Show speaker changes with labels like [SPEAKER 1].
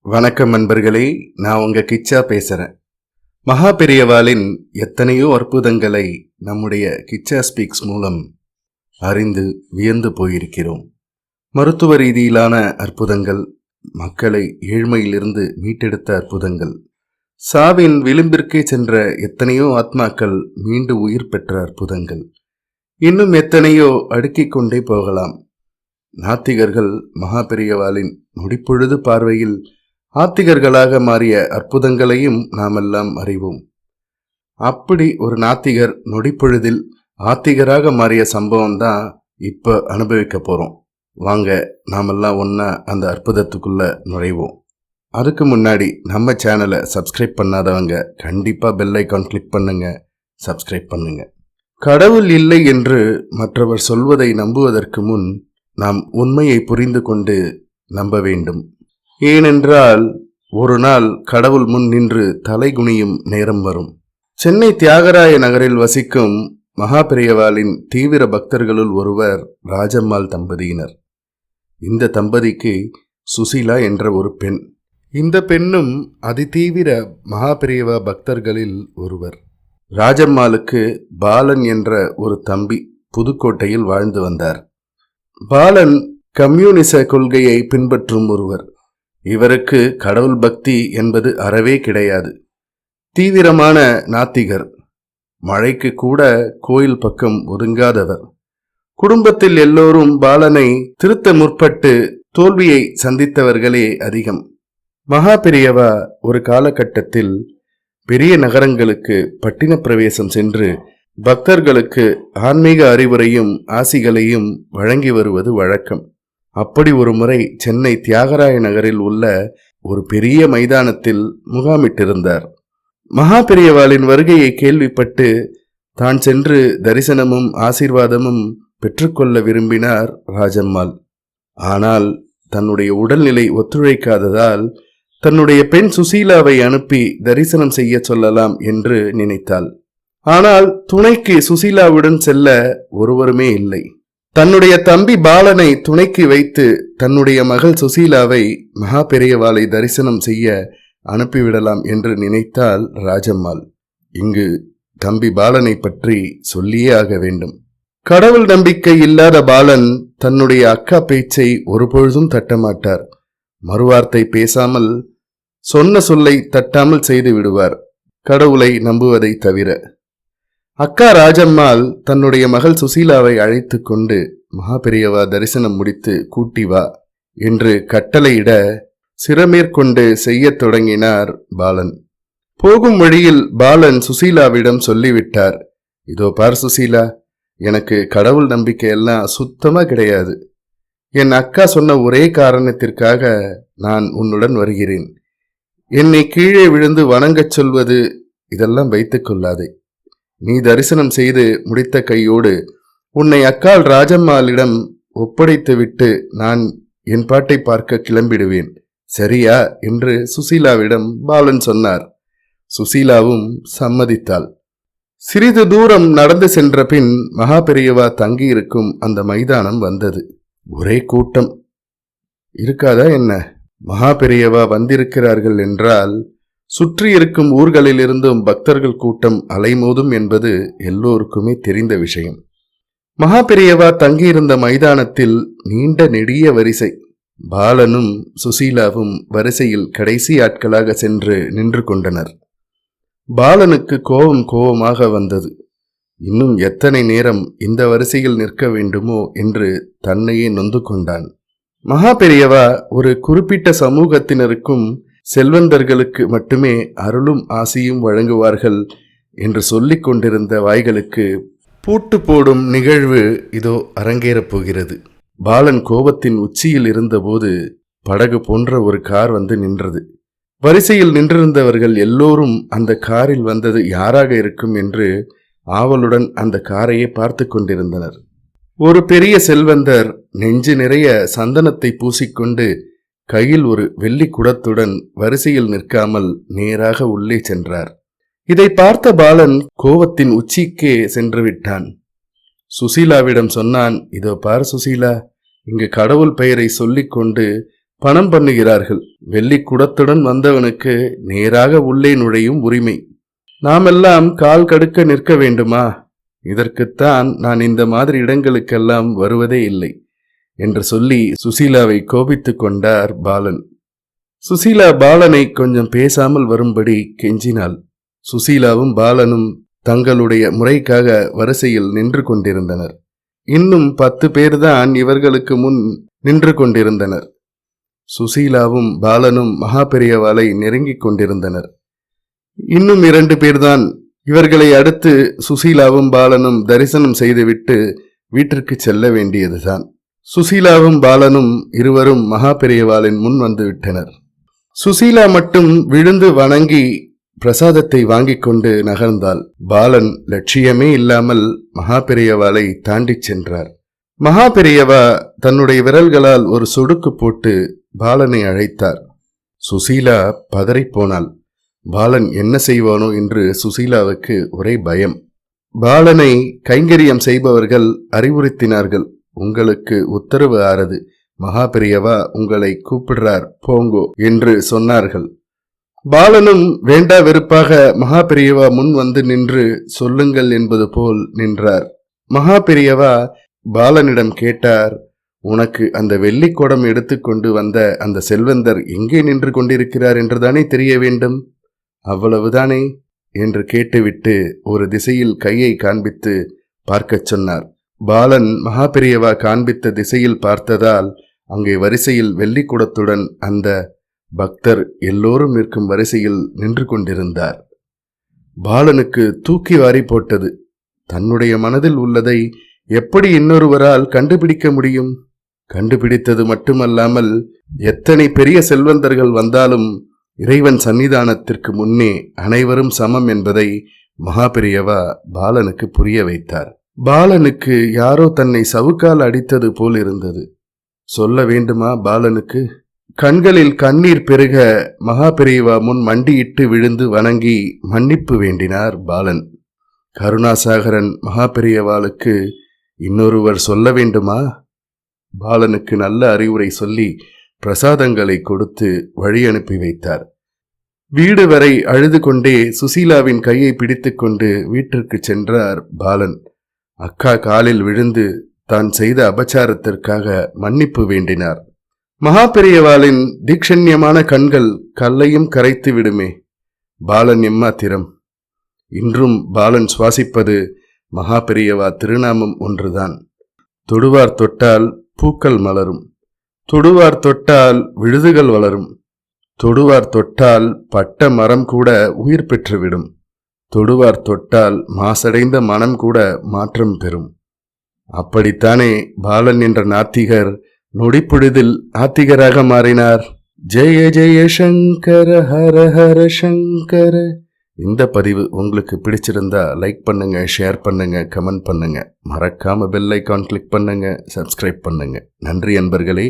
[SPEAKER 1] வணக்கம் நண்பர்களே, நான் உங்க கிச்சா பேசுறேன். மகா பெரியவாளின் எத்தனையோ அற்புதங்களை நம்முடைய கிச்சா ஸ்பீக்ஸ் மூலம் அறிந்து வியந்து போயிருக்கிறோம். மருத்துவ ரீதியிலான அற்புதங்கள், மக்களை ஏழ்மையிலிருந்து மீட்டெடுத்த அற்புதங்கள், சாவின் விளிம்பிற்கே சென்ற எத்தனையோ ஆத்மாக்கள் மீண்டு உயிர் பெற்ற அற்புதங்கள், இன்னும் எத்தனையோ அடுக்கிக் கொண்டே போகலாம். நாத்திகர்கள் மகா பெரியவாளின் நொடிப்பொழுது பார்வையில் ஆத்திகர்களாக மாறிய அற்புதங்களையும் நாமெல்லாம் அறிவோம். அப்படி ஒரு நாத்திகர் நொடிப்பொழுதில் ஆத்திகராக மாறிய சம்பவம் தான் இப்ப அனுபவிக்க போறோம். வாங்க நாமெல்லாம் ஒன்னா அந்த அற்புதத்துக்குள்ள நுழைவோம். அதுக்கு முன்னாடி நம்ம சேனலை சப்ஸ்கிரைப் பண்ணாதவங்க கண்டிப்பா பெல் ஐகான் கிளிக் பண்ணுங்க, சப்ஸ்கிரைப் பண்ணுங்க. கடவுள் இல்லை என்று மற்றவர் சொல்வதை நம்புவதற்கு முன் நாம் உண்மையை புரிந்து கொண்டு நம்ப வேண்டும். ஏனென்றால் ஒரு நாள் கடவுள் முன் நின்று தலைகுனியும் நேரம் வரும். சென்னை தியாகராய நகரில் வசிக்கும் மகா பெரியவாளின் தீவிர பக்தர்களுள் ஒருவர் ராஜம்மாள் தம்பதியினர். இந்த தம்பதிக்கு சுசீலா என்ற ஒரு பெண். இந்த பெண்ணும் அதிதீவிர மகா பெரியவா பக்தர்களில் ஒருவர். ராஜம்மாளுக்கு பாலன் என்ற ஒரு தம்பி புதுக்கோட்டையில் வாழ்ந்து வந்தார். பாலன் கம்யூனிச கொள்கையை பின்பற்றும் ஒருவர். இவருக்கு கடவுள் பக்தி என்பது அறவே கிடையாது. தீவிரமான நாத்திகர். மழைக்கு கூட கோயில் பக்கம் ஒதுங்காதவர். குடும்பத்தில் எல்லோரும் பாலனை திருத்த முற்பட்டு தோல்வியை சந்தித்தவர்களே அதிகம். மகா பெரியவா ஒரு காலகட்டத்தில் பெரிய நகரங்களுக்கு பட்டின பிரவேசம் சென்று பக்தர்களுக்கு ஆன்மீக அறிவுரையும் ஆசிகளையும் வழங்கி வருவது வழக்கம். அப்படி ஒரு முறை சென்னை தியாகராய நகரில் உள்ள ஒரு பெரிய மைதானத்தில் முகாமிட்டிருந்தார். மகா பெரியவாளின் வருகையை கேள்விப்பட்டு தான் சென்று தரிசனமும் ஆசீர்வாதமும் பெற்றுக்கொள்ள விரும்பினார் ராஜம்மாள். ஆனால் தன்னுடைய உடல்நிலை ஒத்துழைக்காததால் தன்னுடைய பெண் சுசீலாவை அனுப்பி தரிசனம் செய்ய சொல்லலாம் என்று நினைத்தாள். ஆனால் துணைக்கு சுசீலாவுடன் செல்ல ஒருவருமே இல்லை. தன்னுடைய தம்பி பாலனை துணைக்கு வைத்து தன்னுடைய மகள் சுசீலாவை மகா பெரியவாளை தரிசனம் செய்ய அனுப்பிவிடலாம் என்று நினைத்தாள் ராஜம்மாள். இங்கு தம்பி பாலனை பற்றி சொல்லியே ஆக வேண்டும். கடவுள் நம்பிக்கை இல்லாத பாலன் தன்னுடைய அக்கா பேச்சை ஒருபொழுதும் தட்டமாட்டார். மறுவார்த்தை பேசாமல் சொன்ன சொல்லை தட்டாமல் செய்து விடுவார், கடவுளை நம்புவதை தவிர. அக்கா ராஜம்மாள் தன்னுடைய மகள் சுசீலாவை அழைத்து கொண்டு மகா பெரியவா தரிசனம் முடித்து கூட்டி வா என்று கட்டளையிட சிரமேற்கொண்டு செய்ய தொடங்கினார் பாலன். போகும் வழியில் பாலன் சுசீலாவிடம் சொல்லிவிட்டார், இதோ பார் சுசீலா, எனக்கு கடவுள் நம்பிக்கையெல்லாம் சுத்தமா கிடையாது. என் அக்கா சொன்ன ஒரே காரணத்திற்காக நான் உன்னுடன் வருகிறேன். என்னை கீழே விழுந்து வணங்கச் சொல்வது இதெல்லாம் வைத்துக் கொள்ளாதே. நீ தரிசனம் செய்து முடித்த கையோடு உன்னை அக்காள் ராஜம்மாளிடம் ஒப்படைத்துவிட்டு நான் என் பாட்டை பார்க்க கிளம்பிடுவேன், சரியா என்று சுசீலாவிடம் பாலன் சொன்னார். சுசீலாவும் சம்மதித்தாள். சிறிது தூரம் நடந்து சென்ற பின் மகா பெரியவா தங்கியிருக்கும் அந்த மைதானம் வந்தது. ஒரே கூட்டம் இருக்காதா என்ன? மகா பெரியவா வந்திருக்கிறார்கள் என்றால் சுற்றி இருக்கும் ஊர்களிலிருந்தும் பக்தர்கள் கூட்டம் அலைமோதும் என்பது எல்லோருக்குமே தெரிந்த விஷயம். மகா பெரியவா தங்கியிருந்த மைதானத்தில் நீண்ட நெடிய வரிசை. பாலனும் சுசீலாவும் வரிசையில் கடைசி ஆட்களாக சென்று நின்று கொண்டனர். பாலனுக்கு கோபமாக வந்தது. இன்னும் எத்தனை நேரம் இந்த வரிசையில் நிற்க வேண்டுமோ என்று தன்னையே நொந்து கொண்டான். மகா பெரியவா ஒரு குறிப்பிட்ட சமூகத்தினருக்கும் செல்வந்தர்களுக்கு மட்டுமே அருளும் ஆசியும் வழங்குவார்கள் என்று சொல்லிக் கொண்டிருந்த வாய்களுக்கு பூட்டு போடும் நிகழ்வு இதோ அரங்கேறப் போகிறது. பாலன் கோபத்தின் உச்சியில் இருந்தபோது படகு போன்ற ஒரு கார் வந்து நின்றது. வரிசையில் நின்றிருந்தவர்கள் எல்லோரும் அந்த காரில் வந்தது யாராக இருக்கும் என்று ஆவலுடன் அந்த காரையே பார்த்து கொண்டிருந்தனர். ஒரு பெரிய செல்வந்தர் நெஞ்சு நிறைய சந்தனத்தை பூசிக்கொண்டு கையில் ஒரு வெள்ளி குடத்துடன் வரிசையில் நிற்காமல் நேராக உள்ளே சென்றார். இதை பார்த்த பாலன் கோபத்தின் உச்சிக்கே சென்று விட்டான். சுசீலாவிடம் சொன்னான், இதோ பார் சுசீலா, இங்கு கடவுள் பெயரை சொல்லிக் கொண்டு பணம் பண்ணுகிறார்கள். வெள்ளி குடத்துடன் வந்தவனுக்கு நேராக உள்ளே நுழையும் உரிமை. நாமெல்லாம் கால் கடுக்க நிற்க வேண்டுமா? இதற்குத்தான் நான் இந்த மாதிரி இடங்களுக்கெல்லாம் வருவதே இல்லை என்று சொல்லி சுசீலாவை கோபித்துக் கொண்டார் பாலன். சுசீலா பாலனை கொஞ்சம் பேசாமல் வரும்படி கெஞ்சினாள். சுசீலாவும் பாலனும் தங்களுடைய முறைக்காக வரிசையில் நின்று கொண்டிருந்தனர். இன்னும் 10 பேர்தான் இவர்களுக்கு முன் நின்று கொண்டிருந்தனர். சுசீலாவும் பாலனும் மகா பெரியவாளை நெருங்கிக் கொண்டிருந்தனர். இன்னும் 2 பேர்தான். இவர்களை அடுத்து சுசீலாவும் பாலனும் தரிசனம் செய்துவிட்டு வீட்டிற்கு செல்ல வேண்டியதுதான். சுசீலாவும் பாலனும் இருவரும் மகா பெரியவாளின் முன் வந்து விட்டனர். சுசீலா மட்டும் விழுந்து வணங்கி பிரசாதத்தை வாங்கிக் கொண்டு நகர்ந்தாள். பாலன் லட்சியமே இல்லாமல் மகா பெரியவாளை தாண்டிச் சென்றார். மகா பெரியவா தன்னுடைய விரல்களால் ஒரு சொடுக்கு போட்டு பாலனை அழைத்தார். சுசீலா பதறிப்போனாள். பாலன் என்ன செய்வானோ என்று சுசீலாவுக்கு ஒரே பயம். பாலனை கைங்கரியம் செய்பவர்கள் அறிவுறுத்தினார்கள். உங்களுக்கு உத்தரவு ஆறது, மகா பெரியவா உங்களை கூப்பிடுறார், போங்கோ என்று சொன்னார்கள். பாலனும் வேண்டா வெறுப்பாக மகா பெரியவா முன் வந்து நின்று சொல்லுங்கள் என்பது போல் நின்றார். மகா பெரியவா பாலனிடம் கேட்டார், உனக்கு அந்த வெள்ளிக்குடம் எடுத்துக்கொண்டு வந்த அந்த செல்வந்தர் எங்கே நின்று கொண்டிருக்கிறார் என்றுதானே தெரிய வேண்டும், அவ்வளவுதானே என்று கேட்டுவிட்டு ஒரு திசையில் கையை காண்பித்து பார்க்கச் சொன்னார். பாலன் மகா பெரியவா காண்பித்த திசையில் பார்த்ததால் அங்கே வரிசையில் வெள்ளிக்குடத்துடன் அந்த பக்தர் எல்லோரும் நிற்கும் வரிசையில் நின்று கொண்டிருந்தார். பாலனுக்கு தூக்கி வாரி போட்டது. தன்னுடைய மனதில் உள்ளதை எப்படி இன்னொருவரால் கண்டுபிடிக்க முடியும்? கண்டுபிடித்தது மட்டுமல்லாமல் எத்தனை பெரிய செல்வந்தர்கள் வந்தாலும் இறைவன் சன்னிதானத்திற்கு முன்னே அனைவரும் சமம் என்பதை மகா பெரியவா பாலனுக்கு புரிய வைத்தார். பாலனுக்கு யாரோ தன்னை சவுக்கால் அடித்தது போல் இருந்தது. சொல்ல வேண்டுமா பாலனுக்கு? கண்களில் கண்ணீர் பெருக மகா பெரியவா முன் மண்டியிட்டு விழுந்து வணங்கி மன்னிப்பு வேண்டினார் பாலன். கருணாசாகரன் மகா பெரியவாளுக்கு இன்னொருவர் சொல்ல வேண்டுமா? பாலனுக்கு நல்ல அறிவுரை சொல்லி பிரசாதங்களை கொடுத்து வழி அனுப்பி வைத்தார். வீடு வரை அழுது கொண்டே சுசீலாவின் கையை பிடித்துக்கொண்டு வீட்டிற்கு சென்றார் பாலன். அக்கா காலில் விழுந்து தான் செய்த அபச்சாரத்திற்காக மன்னிப்பு வேண்டினார். மகா பெரியவாளின் தீக்ஷண்யமான கண்கள் கல்லையும் கரைத்து விடுமே. பாலன் எம்மாத்திரம். இன்றும் பாலன் சுவாசிப்பது மகா பெரியவா திருநாமம் ஒன்றுதான். தொடுவார் தொட்டால் பூக்கள் மலரும், தொடுவார் தொட்டால் விழுதுகள் வளரும், தொடுவார் தொட்டால் பட்ட மரம் கூட உயிர் பெற்றுவிடும், தொடுவார் தொட்டால் மாசடைந்த மனம் கூட மாற்றம் பெறும். அப்படித்தானே பாலன் என்ற நாத்திகர் நொடிப்பொழுதில் ஆத்திகராக மாறினார். ஜெய ஜெய சங்கர ஹர ஹர சங்கர. இந்த பதிவு உங்களுக்கு பிடிச்சிருந்தா லைக் பண்ணுங்க, ஷேர் பண்ணுங்க, கமெண்ட் பண்ணுங்க. மறக்காம பெல் ஐகான் கிளிக் பண்ணுங்க, சப்ஸ்கிரைப் பண்ணுங்க. நன்றி அன்பர்களே.